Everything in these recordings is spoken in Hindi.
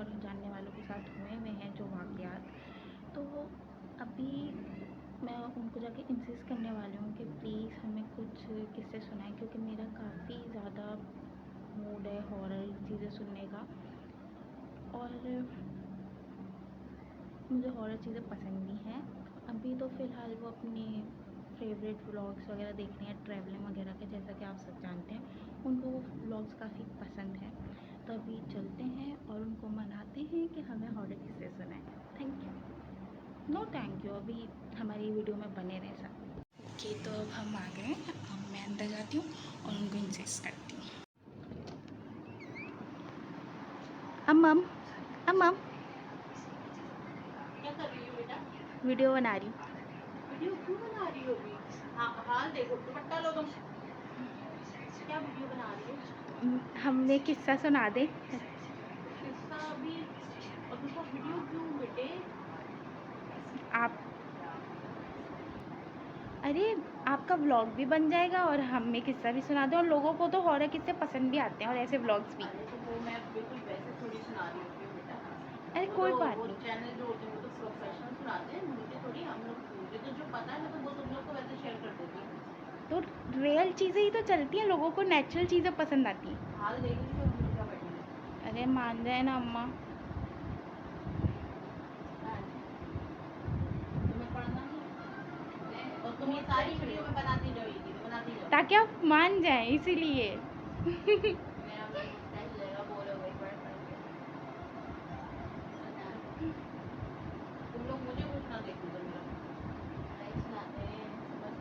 और जानने वालों के साथ हुए हैं जो वाक़यात, तो अभी मैं उनको जाके इंसिस्ट करने वाली हूँ कि प्लीज़ हमें कुछ किस्से सुनाएं, क्योंकि मेरा काफ़ी ज़्यादा मूड है हॉरर चीज़ें सुनने का। और मुझे हॉरर चीज़ें पसंद भी हैं। अभी तो फ़िलहाल वो अपनी फेवरेट व्लॉग्स वगैरह देख रही हैं ट्रैवलिंग वगैरह के, जैसा कि आप सब जानते हैं उनको वो व्लॉग्स काफ़ी पसंद हैं। तो अभी चलते हैं और उनको मनाते हैं कि हमें हॉरर किस्से सुनाएं। Thank you. No thank you, अभी हमारी वीडियो में बने रहें सब। ओके, तो अब हम आ गए। अब मैं अंदर जाती हूँ और उनको इंसिस्ट करती हूँ। अम्मम, अम्मम, क्या कर रही हो बेटा? वीडियो बना रही हूँ। वीडियो क्यों बना रही हो अभी? हाँ हाँ, देखो दुपट्टा लो तुम। क्या वीडियो बना रही हो? हमें किस्सा सुना दे। किसका अभी? अभी का वीडियो क्यों बेटे? आप, अरे आपका व्लॉग भी बन जाएगा और हमें किस्सा भी सुना दो, और लोगों को तो हॉरर किस्से पसंद भी आते हैं और ऐसे व्लॉग्स भी। अरे तो वो मैं बिल्कुल वैसे थोड़ी सुना रही होती हूँ बेटा। अरे वो कोई तो बात वो नहीं। चैनल जो होते हैं वो तो प्रोफेशनल सुनाते हैं, मुझे थोड़ी, हम लोग मुझे तो जो पता है मैं तो वो तुम लोग को वैसे शेयर कर देती हूँ। तो रियल चीज़ें ही तो चलती हैं, लोगों को नेचुरल चीज़ें पसंद आती हैं। हाल देख रही हो मिर्जा बैठी है। अरे मान जाए ना अम्मा। हाँ, तुम्हें पढ़ना नहीं है और तुम ये सारी वीडियो में बनाती जाओ, ये चीजें बनाती जाओ। ताकि आप मान जाएं, इसीलिए। मेरा मन फ्रेश हो जाएगा, बोर हो गई पढ़ पढ़ के। सुना, तुम लोग मुझे कुछ ना देखो तो मेरा नहीं सुनाते हैं, समझ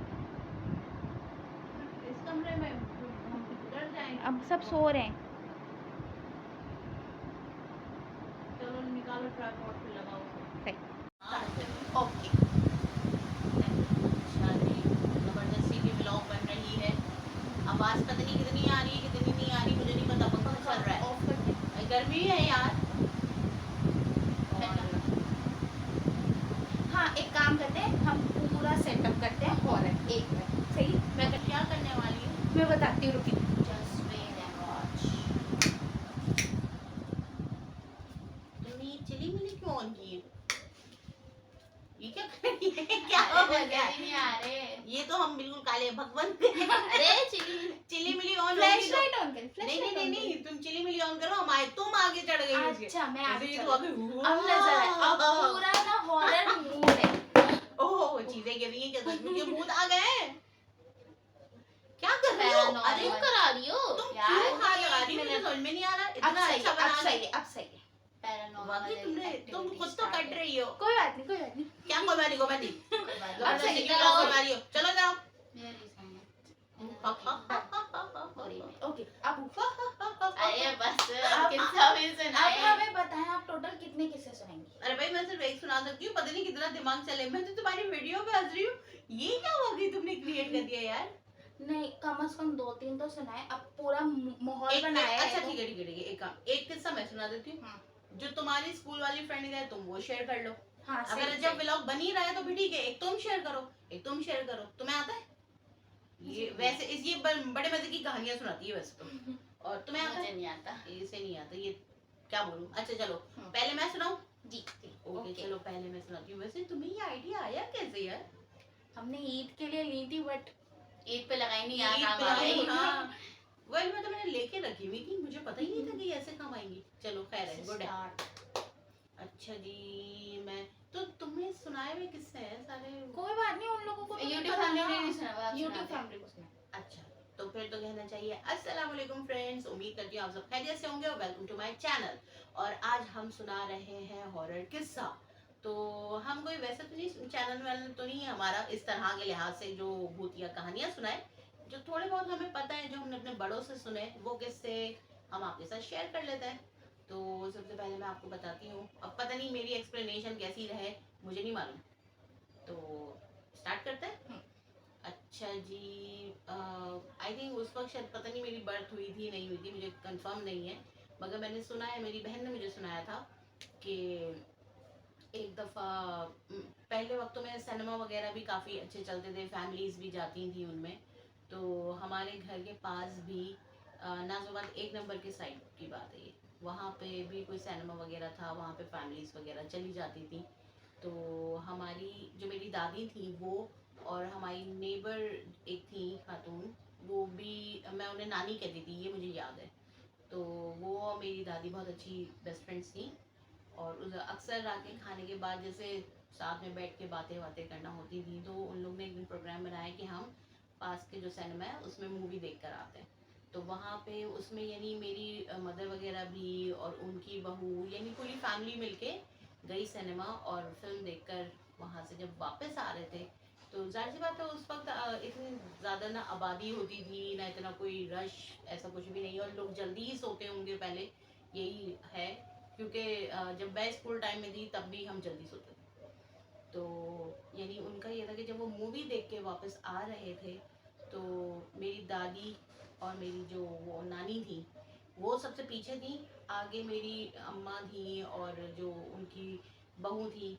इस कमरे में हम डर जाएंगे। अब सब सो रहे हैं। चलो निकालो ट्राइपॉड पे लगाओ उसको। सही। ओके। शादी जबरदस्ती की व्लॉग बन रही है। आवाज पता नहीं कितनी आ रही है कितनी नहीं आ रही, मुझे नहीं पता, पंखा चल रहा है। ऑफ कर दे, गर्मी है यार। हाँ, एक काम करते हैं, हम पूरा सेटअप करते हैं हॉरर एक में। सही। मैं क्या करने वाली हूँ मैं बताती हूँ, रुकी। Just wait and watch. तुमने ये चिली मिली क्यों ऑन की है? ये क्या कर रही है? क्या हो गया? नहीं आ रहे। ये तो हम बिल्कुल काले भगवान। अरे चिली मिली ऑन फ्लैश लाइट ऑन कर, फ्लैश नहीं लाइट नहीं ऑन नहीं, तुम चिली मिली ऑन करो, हम आए, तुम आगे चढ़ गई उसके। अच्छा, मैं आगे जैसे ये चल तो आगे अब नजर आए, अब पूरा ना हॉरर मूड है। ओह चीजें गिर रही हैं, क्या सच में ये भूत आ गए हैं? क्या कर रही हो? अरे क्यों करा रही हो तुम यार? क्यों हाथ लगा रही हो? मुझे समझ में नहीं आ रहा। अब इतना सही अच्छा है, बना अब सही है, अब सही है। वाकई तुमने, तुम खुद तो कट रही हो। कोई बात नहीं, कोई बात नहीं। क्या कॉमेडी कॉमेडी अब सही जबरदस्ती की है, ब्लॉग बना रही हो, चलो जाओ। ओके। अब अरे बस अब किस्सा भी अब सुनाए। हमें बताएं आप टोटल कितने किस्से सुनाएंगी। अरे भाई मैं सिर्फ एक सुना सकती हूँ, पता नहीं कितना दिमाग चले, मैं तो तुम्हारी वीडियो पे हंस रही हूँ। ये क्या वाकई तुमने क्रिएट कर दिया यार। नहीं, कम से कम 2-3 तो सुनाए, अब पूरा माहौल एक बनाया है अच्छा तो। ठीक है ठीक है ठीक है, एक किस्सा मैं सुना देती हूँ। हाँ। जो तुम्हारी स्कूल वाली फ्रेंड है तुम वो शेयर कर लो। हाँ, अगर सही, जब सही। व्लॉग बन ही रहा है तो भी ठीक है, एक तुम शेयर करो एक तुम शेयर करो। तुम्हें आता है ये? वैसे इस ये बड़े मजे की कहानियां सुनाती है वैसे तो। और तुम्हें आता मुझे है? नहीं आता। इसे नहीं आता ये, क्या बोलूं। अच्छा चलो हाँ। पहले मैं सुनाऊं। जी। ओके चलो पहले मैं सुनाती हूँ। वैसे तुम्हें ये आइडिया आया कैसे यार? हमने ईद के लिए ली थी, बट ईद पे लगाई नहीं, ईद यहाँ काम पे आ लगाई, गई। हाँ। वेल मैं तो मैंने लेके रखी हुई थी, मुझे पता ही नहीं था कि ऐसे काम आएंगी। चलो खैर है, गुड है। अच्छा जी, मैं तो तुम्हें सुनाए हुए किससे हैं सारे? कोई बात नहीं, उन लोगों को तो यूट्यूब पता फैमिली ना। ने नहीं सुना, आप यूट्यूब सुना दे। फैमिली को सुना। अच्छा तो फिर तो कहना चाहिए अस्सलाम वालेकुम फ्रेंड्स, उम्मीद करती हूँ आप सब खैरियत से होंगे और वेलकम टू माय चैनल। और आज हम सुना रहे हैं हॉरर किस्सा। तो हम कोई वैसे तो नहीं, चैनल वाले तो नहीं है हमारा इस तरह के लिहाज से जो भूतिया कहानियां सुनाए। जो थोड़े बहुत हमें पता है, जो हमने अपने बड़ों से सुने, वो किस्से हम आपके साथ शेयर कर लेते हैं। तो सबसे पहले मैं आपको बताती हूँ, अब पता नहीं मेरी एक्सप्लेनेशन कैसी रहे, मुझे नहीं मालूम। तो स्टार्ट करते हैं। अच्छा जी, आई थिंक उस वक्त शायद पता नहीं मेरी बर्थ हुई थी नहीं हुई थी, मुझे कंफर्म नहीं है। मगर मैंने सुना है, मेरी बहन ने मुझे सुनाया था कि एक दफ़ा पहले वक्तों में सिनेमा वगैरह भी काफ़ी अच्छे चलते थे, फैमिलीज भी जाती थी उनमें। तो हमारे घर के पास भी नाजोबाद 1 नंबर के साइड की बात है ये, वहाँ पे भी कोई सिनेमा वगैरह था, वहाँ पे फैमिलीज वगैरह चली जाती थी। तो हमारी जो मेरी दादी थी वो, और हमारी नेबर एक थी खातून, वो भी, मैं उन्हें नानी कहती थी, ये मुझे याद है। तो वो और मेरी दादी बहुत अच्छी बेस्ट फ्रेंड्स थी, और उस अक्सर रात के खाने के बाद जैसे साथ में बैठ के बातें बातें करना होती थी, तो उन लोग ने एक दिन प्रोग्राम बनाया कि हम पास के जो सिनेमा है उसमें मूवी देख कर आते हैं। तो वहाँ पे उसमें यानी मेरी मदर वगैरह भी और उनकी बहू, यानी पूरी फैमिली मिलके गई सिनेमा, और फिल्म देखकर वहाँ से जब वापस आ रहे थे, तो जाहिर सी बात है उस वक्त इतनी ज़्यादा ना आबादी होती थी, ना इतना कोई रश, ऐसा कुछ भी नहीं, और लोग जल्दी ही सोते होंगे पहले, यही है। क्योंकि जब मैं स्कूल टाइम में थी तब भी हम जल्दी सोते थे। तो यानी उनका ये था कि जब वो मूवी देख के वापस आ रहे थे, तो मेरी दादी और मेरी जो वो नानी थी वो सबसे पीछे थी, आगे मेरी अम्मा थी और जो उनकी बहू थी,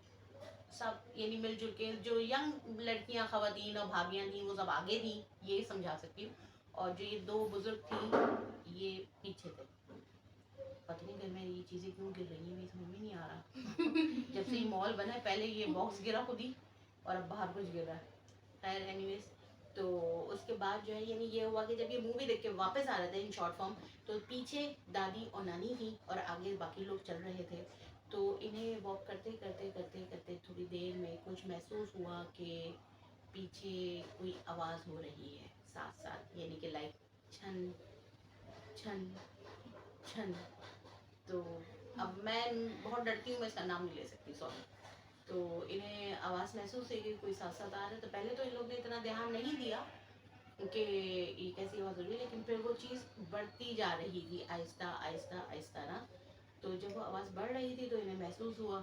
सब यानी मिलजुल के, जो यंग लड़कियां खवातीन और भाभियां थी वो सब आगे थी, ये समझा सकती हूँ। और जो ये दो बुजुर्ग थी ये पीछे थे। पता नहीं घर में ये चीज़ें क्यों गिर रही हैं, मेरी समझ में नहीं आ रहा। जब से ये मॉल बना है, पहले ये बॉक्स गिरा खुद ही, और अब बाहर कुछ गिर रहा है। खैर एनीवेज, तो उसके बाद जो है यानी ये हुआ कि जब ये मूवी देख के वापस आ रहे थे इन शॉर्ट फॉर्म, तो पीछे दादी और नानी थी और आगे बाकी लोग चल रहे थे। तो इन्हें वॉक करते करते करते करते थोड़ी देर में कुछ महसूस हुआ कि पीछे कोई आवाज़ हो रही है साथ साथ, यानी कि लाइक छन छन छन। तो अब मैं बहुत डरती हूँ, मैं इसका नाम नहीं ले सकती, सॉरी। तो इन्हें आवाज़ महसूस हुई कि कोई साथ साथ आ रहा है, तो पहले तो इन लोग ने इतना ध्यान नहीं दिया कि ये कैसी आवाज़ हो रही है, लेकिन फिर वो चीज़ बढ़ती जा रही थी आहिस्ता आहिस्ता आहिस्ता ना। तो जब वो आवाज़ बढ़ रही थी तो इन्हें महसूस हुआ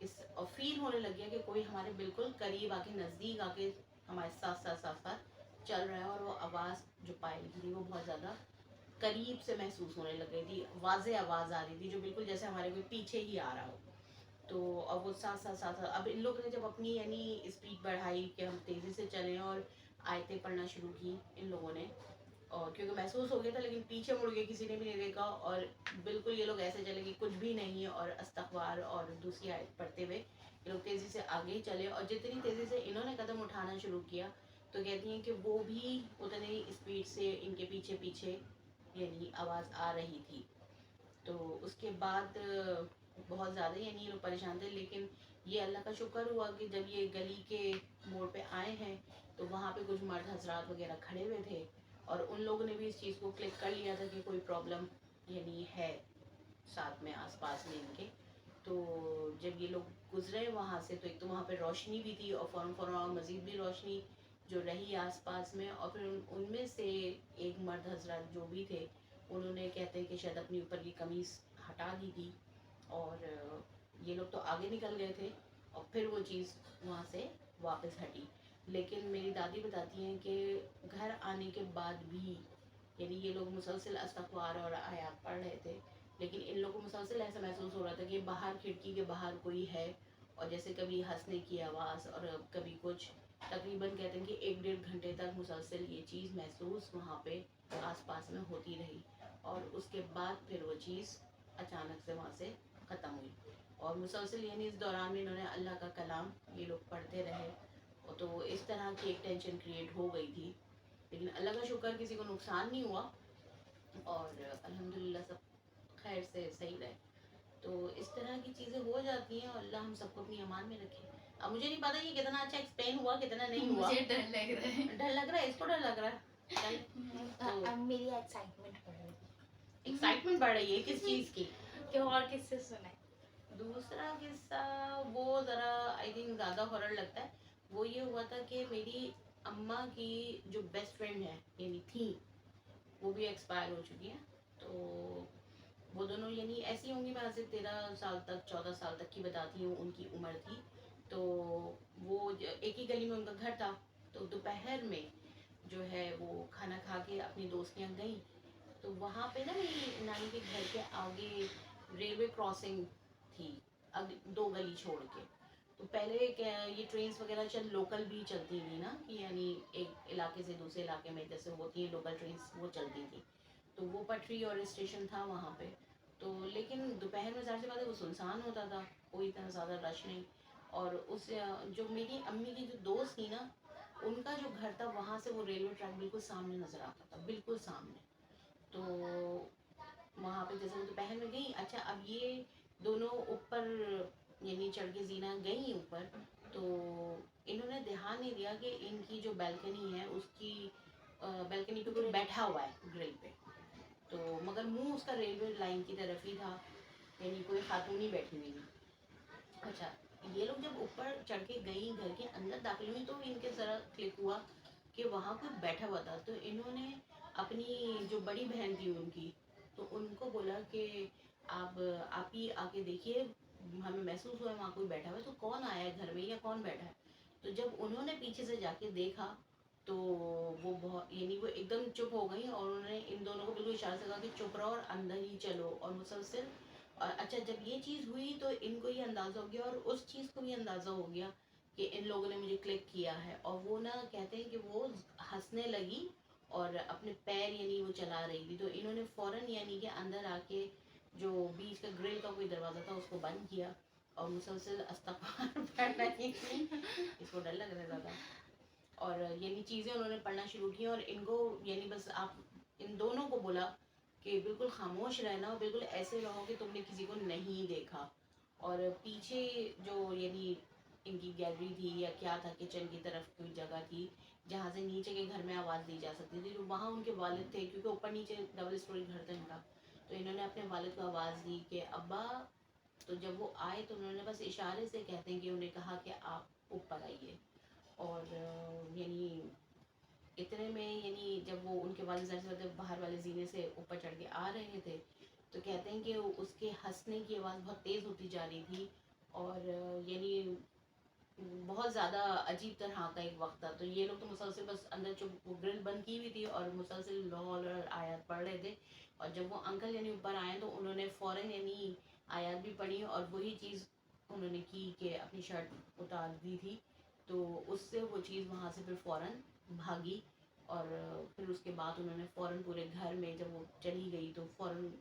कि और फील होने लग गया कि कोई हमारे बिल्कुल करीब आके, नज़दीक आके हमारे साथ साथ साथ साथ चल रहा है, और वो आवाज़ जो पाई थी वो बहुत ज़्यादा करीब से महसूस होने लग गई थी, वाज़े आवाज़ आ रही थी जो बिल्कुल जैसे हमारे कोई पीछे ही आ रहा हो। तो अब वो साथ साथ साथ साथ अब इन लोगों ने जब अपनी यानी स्पीड बढ़ाई कि हम तेज़ी से चलें, और आयतें पढ़ना शुरू की इन लोगों ने, और क्योंकि महसूस हो गया था, लेकिन पीछे मुड़ के किसी ने भी नहीं देखा, और बिल्कुल ये लोग ऐसे चले कि कुछ भी नहीं है, और अस्तगफार और दूसरी आयत पढ़ते हुए ये लोग तेज़ी से आगे ही चले, और जितनी तेज़ी से इन्होंने कदम उठाना शुरू किया, तो कहती हैं कि वो भी उतनी ही स्पीड से इनके पीछे पीछे यानी आवाज़ आ रही थी। तो उसके बाद बहुत ज़्यादा यानी ये लोग परेशान थे, लेकिन ये अल्लाह का शुक्र हुआ कि जब ये गली के मोड़ पे आए हैं, तो वहाँ पे कुछ मर्द हजरात वगैरह खड़े हुए थे, और उन लोगों ने भी इस चीज़ को क्लिक कर लिया था कि कोई प्रॉब्लम यानी है साथ में आसपास में इनके। तो जब ये लोग गुजरे वहाँ से, तो एक तो वहाँ पे रोशनी भी थी, और फ़ौरन फ़ौरन मज़ीद भी रोशनी जो रही आसपास में, और फिर उनमें से एक मर्द हजरत जो भी थे, उन्होंने कहते हैं कि शायद अपनी ऊपर की कमीज़ हटा दी थी, और ये लोग तो आगे निकल गए थे, और फिर वो चीज़ वहाँ से वापस हटी। लेकिन मेरी दादी बताती हैं कि घर आने के बाद भी यानी ये लोग मुसलसल अस्तगफार और आयात पढ़ रहे थे, लेकिन इन लोगों को मुसलसल ऐसा महसूस हो रहा था कि बाहर खिड़की के बाहर कोई है, और जैसे कभी हंसने की आवाज़ और कभी कुछ। तकरीबन कहते हैं कि 1-1.5 घंटे तक मुसलसल ये चीज़ महसूस वहाँ पे आसपास में होती रही, और उसके बाद फिर वो चीज़ अचानक से वहाँ से ख़त्म हुई। और मुसलसल यानी इस दौरान में इन्होंने अल्लाह का कलाम ये लोग पढ़ते रहे, और तो इस तरह की एक टेंशन क्रिएट हो गई थी, लेकिन अल्लाह का शुक्र किसी को नुकसान नहीं हुआ, और अल्हम्दुलिल्लाह सब खैर से सही रहे। तो इस तरह की चीज़ें हो जाती हैं, और अल्लाह हम सबको अपनी अमान में रखे। अब मुझे नहीं पता ये कितना अच्छा एक्सप्लेन हुआ, कितना नहीं हुआ। मुझे डर लग रहा है। डर लग रहा है, इसको डर लग रहा है। तो अब मेरी एक्साइटमेंट बढ़ रही है एक्साइटमेंट बढ़ रही है किस चीज़ की? कि और किससे सुनाए। दूसरा किस्सा वो ज़रा आई थिंक ज़्यादा हॉरर लगता है। वो ये हुआ था कि मेरी अम्मा की जो बेस्ट फ्रेंड है यानी थी, वो भी एक्सपायर हो चुकी है। तो वो दोनों यानी ऐसी होंगी, मैं आज से 13 साल तक 14 साल तक की बताती हूँ उनकी उम्र थी। तो वो एक ही गली में उनका घर था। तो दोपहर में जो है वो खाना खा के अपनी दोस्त के यहाँ गई, तो वहाँ पे ना मेरी नानी के घर के आगे रेलवे क्रॉसिंग थी, 2 गली छोड़ के। तो पहले क्या ये ट्रेन्स वगैरह चल लोकल भी चलती थी ना, कि यानी एक इलाके से दूसरे इलाके में जैसे होती है लोकल ट्रेन्स, वो चलती थी। तो वो पटरी और स्टेशन था वहाँ पे। तो लेकिन दोपहर में ज़ाहिर सी बात है वो सुनसान होता था, कोई इतना ज़्यादा रश नहीं। और उस जो मेरी अम्मी की जो दोस्त थी ना, उनका जो घर था वहाँ से वो रेलवे ट्रैक बिल्कुल सामने नज़र आता था, बिल्कुल सामने। तो वहाँ पे जैसे वो दोपहर में गई, अच्छा अब ये दोनों ऊपर यानी चढ़ के जीना गई ऊपर, तो इन्होंने ध्यान नहीं दिया कि इनकी जो बैल्कनी है उसकी बैल्कनी पे कोई बैठा हुआ है ग्रिल पे। तो मगर मुंह उसका रेलवे लाइन की तरफ ही था, यानी कोई खातून ही बैठी हुई थी। अच्छा, ये लोग जब ऊपर चढ़ के गई, घर के अंदर दाखिल हुई, तो इनके ज़रा क्लिक हुआ कि वहाँ कोई बैठा हुआ था। तो इन्होंने अपनी जो बड़ी बहन थी उनकी, तो उनको बोला कि आप ही आके देखिए, हमें महसूस हुआ है वहाँ कोई बैठा हुआ है, तो कौन आया है घर में या कौन बैठा है। तो जब उन्होंने पीछे से जाके देखा, तो वो बहुत यानी वो एकदम चुप हो गई, और उन्होंने इन दोनों को बिल्कुल इशारे से कहा कि चुप रहो और अंदर ही चलो। और मुसलसल, और अच्छा जब ये चीज़ हुई तो इनको ये अंदाज़ा हो गया, और उस चीज़ को भी अंदाज़ा हो गया कि इन लोगों ने मुझे क्लिक किया है। और वो ना कहते हैं कि वो हंसने लगी और अपने पैर यानी वो चला रही थी। तो इन्होंने फ़ौरन यानी कि अंदर आके जो बीच का ग्रिल का कोई दरवाज़ा था उसको बंद किया, और मुसलसल अस्तगफार पढ़ रही थी। इसको डर लग रहा था। और यानी चीज़ें उन्होंने पढ़ना शुरू की, और इनको यानी बस आप इन दोनों को बोला कि बिल्कुल खामोश रहना, और बिल्कुल ऐसे रहो कि तुमने किसी को नहीं देखा। और पीछे जो यानी इनकी गैलरी थी या क्या था, किचन की तरफ कोई जगह थी जहाँ से नीचे के घर में आवाज़ दी जा सकती थी, तो वहाँ उनके वालिद थे, क्योंकि ऊपर नीचे डबल स्टोरी घर था इनका। तो इन्होंने अपने वालिद को आवाज़ दी कि अब्बा। तो जब वो आए तो उन्होंने बस इशारे से, कहते हैं कि उन्हें कहा कि आप ऊपर आइए। और यानी इतने में यानी जब वो उनके वालिद ज़ाहिर बाहर वाले जीने से ऊपर चढ़ के आ रहे थे, तो कहते हैं कि उसके हंसने की आवाज़ बहुत तेज़ होती जा रही थी। और यानी बहुत ज़्यादा अजीब तरह का एक वक्त था। तो ये लोग तो मुसलसल बस अंदर चुप, वो ग्रिल बंद की हुई थी और मुसलसल लौल और आयत पढ़ रहे थे। और जब वो अंकल यानी ऊपर आए तो उन्होंने फ़ौरन यानी आयत भी पढ़ी, और वही चीज़ उन्होंने की कि अपनी शर्ट उतार दी थी। तो उससे वो चीज़ वहाँ से फिर फ़ौरन भागी। और फिर उसके बाद उन्होंने फ़ौरन पूरे घर में जब वो चली गई तो फ़ौरन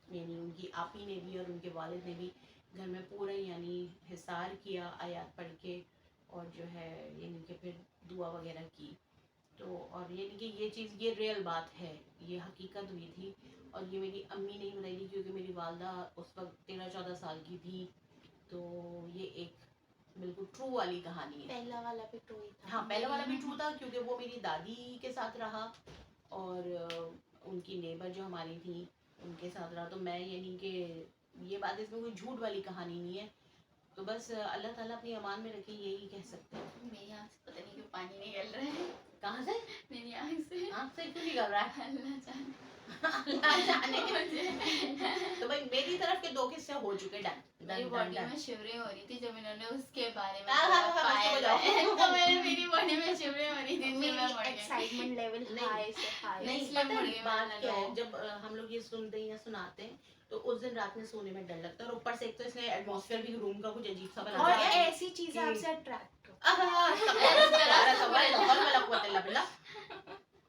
यानी उनकी आपी ने भी और उनके वालिद ने भी घर में पूरा यानी हिसार किया आयत पढ़ के, और जो है यानी कि फिर दुआ वगैरह की। तो और यानी कि ये चीज़, ये रियल बात है, ये हकीकत हुई थी। और ये मेरी अम्मी ने ही बताई थी, क्योंकि मेरी वालदा उस वक्त 13-14 साल की थी। तो ये एक बिल्कुल ट्रू वाली कहानी है। पहला वाला भी ट्रू ही था। हाँ, पहला वाला भी ट्रू था, क्योंकि वो मेरी दादी के साथ रहा, और उनकी नेबर जो हमारी थी उनके साथ रहा। तो मैं यानी कि ये बात, इसमें कोई झूठ वाली कहानी नहीं है। तो बस अल्लाह ताला अपनी अमान में रखे, यही कह सकते हैं। मेरी आँख से पता नहीं क्यों पानी निकल रहा है। कहाँ से? मेरी आँख से। आँख से क्यों निकल रहा है? अल्लाह जाने। अल्लाह जाने। मुझे तो भाई मेरी तरफ के 2 किस्से हो चुके, डन मेरी डन डन बॉडी डन। में शिवरिंग हो रही थी जब इन्होंने उसके बारे में हाँ, बोला, हाँ, हाँ, बस पायल हो जाओ। है। तो मेरी बॉडी में शिवरिंग हो रही थी, इसलिए मैं मुड़ मेरी गई। एक्साइटमेंट लेवल नहीं। हाई से हाई। नहीं, इसलिए पता मुड़ है गई, बात मैंने क्या है, लो। जब हम लोग ये सुनते हैं या सुनाते हैं तो उस दिन रात में सोने में डर लगता है, और ऊपर से एक तो इसने एटमॉस्फेयर भी रूम का कुछ अजीब सा बना और दिया है। ऐसी चीजें कि- आपसे अट्रैक्ट हो।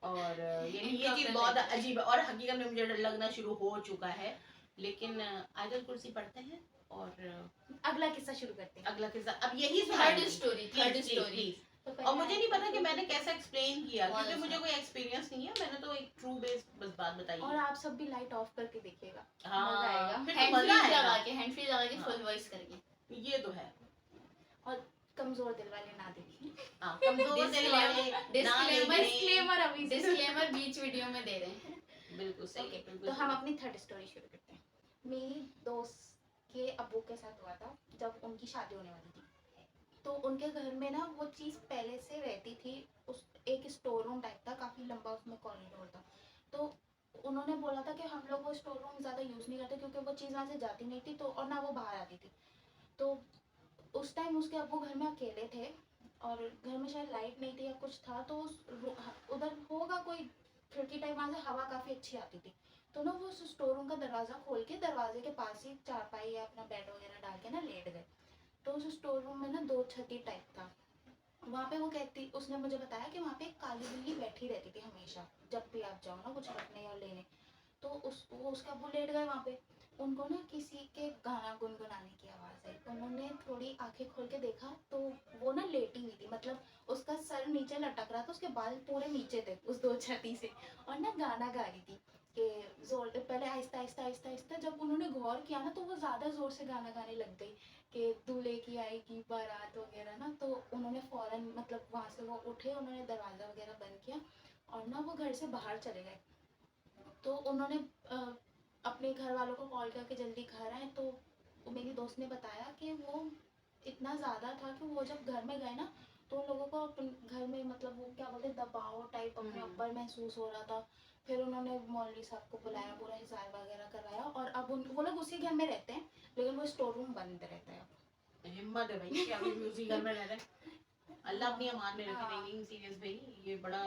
और यानी ये चीज बहुत अजीब है, और हकीकत में मुझे डर लगना शुरू हो चुका है। लेकिन आयतल कुर्सी पढ़ते हैं, और अगला किस्सा शुरू करते हैं। अगला किस्सा अब यही थर्ड सुनाएंगे। Story, Please, third please, story. please। तो और मुझे नहीं पता कि मैंने कैसे एक्सप्लेन किया, बहुत क्योंकि मुझे अच्छा। कोई एक्सपीरियंस नहीं है, मैंने तो एक ट्रू बेस बस बात बताई और है। आप सब भी लाइट ऑफ करके देखिएगा। मजा हाँ, आएगा। फिर तो हैंड मजा फ्री आएगा। लगा के, हैंड फ्री लगा के हाँ। फुल वॉइस करके। ये तो है। और कमजोर दिल वाले ना देखिए। हाँ, कमजोर दिल वाले ना डिस्क्लेमर, देखें। डिस्क्लेमर अभी से। डिस्क्लेमर बीच वीडियो में दे रहे हैं। बिल्कुल सही ओके, है, बिल्कुल तो हम सही। अपनी थर्ड स्टोरी शुरू करते हैं। मेरी दोस्त के अब्बू के साथ हुआ था जब उनकी शादी होने वाली थी। तो उनके घर में ना वो चीज़ पहले से रहती थी, उस एक स्टोर रूम टाइप था, काफ़ी लंबा उसमें कॉरिडोर था। तो उन्होंने बोला था कि हम लोग वो स्टोर रूम ज़्यादा यूज़ नहीं करते क्योंकि वो चीज़ वहाँ से जाती नहीं थी, तो और ना वो बाहर आती थी। तो उस टाइम उसके अब्बू घर में अकेले थे और घर में शायद लाइट नहीं थी या कुछ था, तो उधर होगा कोई खिड़की टाइप, वहाँ से हवा काफ़ी अच्छी आती थी। तो ना वो उस स्टोर रूम का दरवाज़ा खोल के दरवाजे के पास ही चारपाई या अपना बेड वगैरह डाल के ना लेट गए। तो उस स्टोर रूम में ना 2 छती टाइप था। वहाँ पे वो कहती, उसने मुझे बताया कि वहाँ पे एक काली बिल्ली बैठी रहती थी हमेशा, जब भी आप जाओ ना कुछ रखने या लेने। तो वो उसका अब्बू लेट गए वहाँ पे। उनको ना किसी के गाना गुनगुनाने की आवाज़ आई। उन्होंने थोड़ी आंखें खोल के देखा तो वो ना लेटी हुई थी, मतलब उसका सर नीचे लटक रहा था, उसके बाल पूरे नीचे थे उस दो छती से, और ना गाना गा रही थी कि जोर पहले आहिस्ता आहिस्ता आहिस्ता आहिस्ता। जब उन्होंने गौर किया ना तो वो ज़्यादा ज़ोर से गाना गाने लग गई कि दूल्हे की आएगी बारात वगैरह ना। तो उन्होंने फ़ौरन मतलब वहाँ से वो उठे, उन्होंने दरवाज़ा वगैरह बंद किया और ना वो घर से बाहर चले गए। तो उन्होंने अपने घर वालों को कॉल करके जल्दी घर आए। तो मेरी दोस्त ने बताया कि वो इतना ज़्यादा था कि वो जब घर में गए ना तो उन लोगों को घर में मतलब वो क्या बोलते हैं दबाव टाइप अपने ऊपर महसूस हो रहा था। फिर उन्होंने मौलवी साहब को बुलाया, पूरा हिसाब वगैरह करवाया, और अब वो लोग उसी घर में रहते हैं लेकिन वो स्टोर रूम बंद रहता है अब। हिम्मत है भाई कि अभी म्यूजिक घर में रह रहे हैं। अल्लाह अपनी अमान में रखे। नहीं नहीं सीरियस भाई, ये बड़ा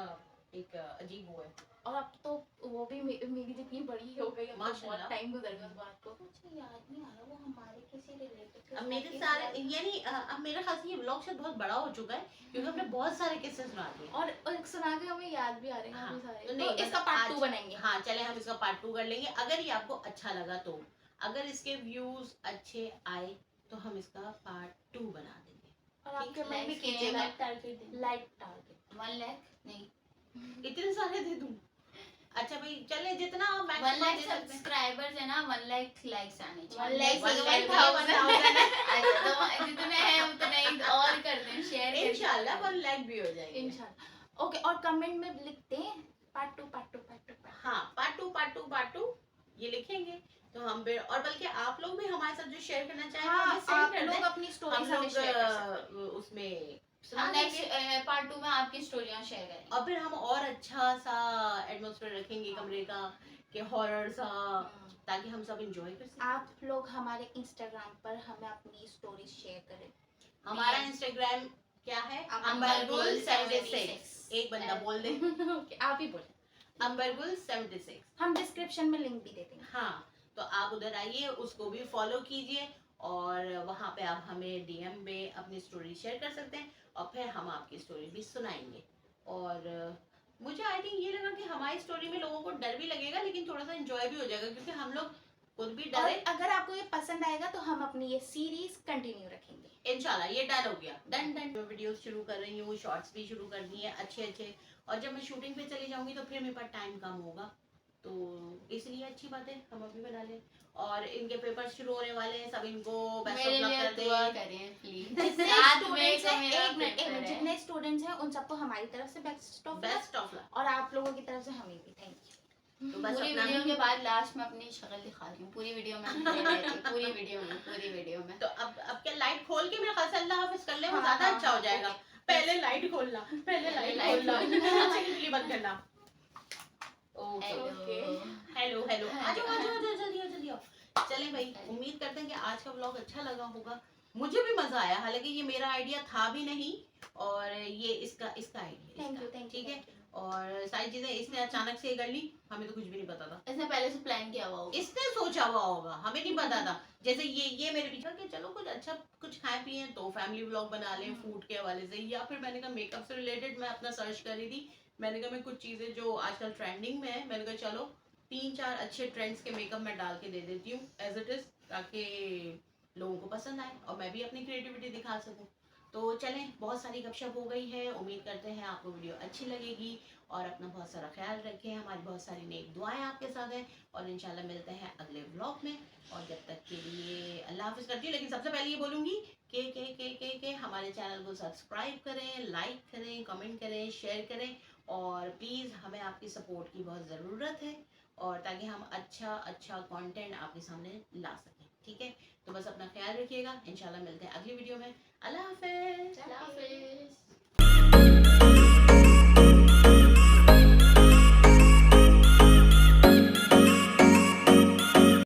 एक अजीब वो है। और अब तो वो भी मेरी जितनी बड़ी हो गई, अब तो माशाल्लाह। बहुत टाइम गुजर गया उस बात को। मुझे याद नहीं आ रहा वो हमारे किसी रिलेटिव के अब साथ मेरे ही सारे हुआ। यानी अब मेरा ख्याल से ये व्लॉग शायद बहुत बड़ा हो चुका है क्योंकि हमने बहुत सारे किस्से सुना दिए। और सुना के हमें याद भी आ रहे हैं हाँ, काफी सारे। तो तो नहीं, इसका बस पार्ट आज- 2 बनाएंगे। हाँ चले हम इसका पार्ट 2 कर लेंगे अगर ये आपको अच्छा लगा तो। अगर इसके व्यूज अच्छे आए तो हम इसका पार्ट 2 बना देंगे। और आप ठीक, कमेंट भी लाइक कीजिएगा। लाइक टारगेट दें। लाइक टारगेट 1 लाख नहीं, इतने सारे दे दूं? अच्छा भाई चले जितना 1 मैक्सिमम लाख दे सकते हैं। सब्सक्राइबर्स है ना, 1 लाख लाइक्स आने 1 चाहिए। लाख 1,000 अच्छा तो जितने हैं उतने ही और कर दें, शेयर करें इंशाल्लाह 1 लाख भी हो जाएंगे। इंशाल्लाह। ओके, और कमेंट में लिखते हैं पार्ट 2 पार्ट 2 पार्ट 2 पार्ट हाँ पार्ट 2 ये लिखेंगे तो हम भी, और बल्कि आप लोग भी हमारे साथ जो शेयर करना चाहें हाँ, हमें सेंड आप कर लोग दें। अपनी हम स्टोरीज हमें लोग शेयर कर सकते हैं। उसमें सुना हम देंगे। नेक्स्ट पार्ट 2 में आपकी स्टोरियां शेयर करेंगे। और फिर हम और अच्छा सा एटमॉस्फेयर रखेंगे कमरे का कि हॉरर सा, ताकि हम सब एंजॉय कर सकें। आप लोग हमारे इंस्टाग्राम पर हमें अपनी स्टोरीज शेयर करें। हमारा इंस्टाग्राम क्या है? अंबरगुल अंबरगुल 76। एक बंदा बोल दे। ओके, आप ही बोलें। अंबरगुल 76। हम डिस्क्रिप्शन में लिंक भी दे देंगे। हाँ तो आप उधर आइए, उसको भी फॉलो कीजिए और वहाँ पे आप हमें डीएम में अपनी स्टोरी शेयर कर सकते हैं और फिर हम आपकी स्टोरी भी सुनाएंगे। और मुझे आई थिंक ये लगा कि हमारी स्टोरी में लोगों को डर भी लगेगा लेकिन थोड़ा सा एंजॉय भी हो जाएगा क्योंकि हम लोग खुद भी और डरे। अगर आपको ये पसंद आएगा तो हम अपनी ये सीरीज कंटिन्यू रखेंगे इंशाल्लाह ये डन हो गया। Done done. मैं वीडियोस शुरू कर रही हूँ, शॉर्ट्स भी शुरू कर दिए अच्छे अच्छे, और जब मैं शूटिंग पे चली जाऊंगी तो फिर मेरे पास टाइम कम होगा, तो इसलिए अच्छी बात है हम अभी बना लें। और इनके पेपर शुरू होने वाले हैं, सब इनको बेस्ट मेरे ऑफ लक लिए कर दुआ दें। करें प्लीज। जितने 7 मई स्टूडेंट्स को हैं, मेरा एक मिनट पेपर है। जितने स्टूडेंट्स हैं उन सबको हमारी तरफ से best of luck, best of luck. और आप लोगों की तरफ से हमें भी थैंक यू। तो बस पूरी अपना वीडियो के बाद लास्ट में अपनी शक्ल दिखा रही हूँ, पूरी वीडियो में नहीं रहती, पूरी वीडियो में। तो अब क्या लाइट खोल के मेरे ख्याल से अल्लाह हाफिज कर ले, वो हाँ, ज्यादा हाँ, अच्छा हो हाँ, जाएगा। ओके। पहले लाइट खोलना, पहले लाइट लाइट खोलना, सेकंडली बंद करना। Okay hello. हेलो हेलो, आ जाओ जल्दी आओ जल्दी आओ। चले भाई, उम्मीद करते हैं कि आज का व्लॉग अच्छा लगा होगा। मुझे भी मजा आया, हालांकि ये मेरा आइडिया था भी नहीं और ये इसका आइडिया। थैंक यू ठीक है, और सारी चीजें इसने अचानक से कर ली, हमें तो कुछ भी नहीं पता था। इसने पहले से प्लान किया हुआ होगा। इसने सोचा हुआ होगा, हमें नहीं पता था। जैसे ये मेरे पीछे कि चलो कुछ अच्छा कुछ खाए पिए तो फैमिली व्लॉग बना लें फूड के हवाले से, या फिर मैंने कहा मेकअप से रिलेटेड मैं अपना सर्च कर रही थी। मैंने कहा मैं कुछ चीजें जो आजकल ट्रेंडिंग में है, मैंने कहा चलो 3-4 अच्छे ट्रेंड्स के मेकअप मैं डाल के दे देती हूँ एज इट इज, ताकि लोगों को पसंद आए और मैं भी अपनी क्रिएटिविटी दिखा सकूँ। तो चलें, बहुत सारी गपशप हो गई है, उम्मीद करते हैं आपको वीडियो अच्छी लगेगी और अपना बहुत सारा ख्याल रखें। हमारी बहुत सारी नेक दुआएं आपके साथ हैं और इंशाल्लाह मिलते हैं अगले व्लॉग में। और जब तक के लिए अल्लाह हाफिज करती हूँ, लेकिन सबसे पहले ये बोलूँगी के हमारे चैनल को सब्सक्राइब करें, लाइक करें, कमेंट करें, शेयर करें और प्लीज़ हमें आपकी सपोर्ट की बहुत ज़रूरत है और ताकि हम अच्छा कंटेंट आपके सामने ला सकें। ठीक है, तो बस अपना ख्याल रखिएगा। इंशाल्लाह मिलते हैं अगली वीडियो में। अल्लाह हाफिज। अल्लाह हाफिज।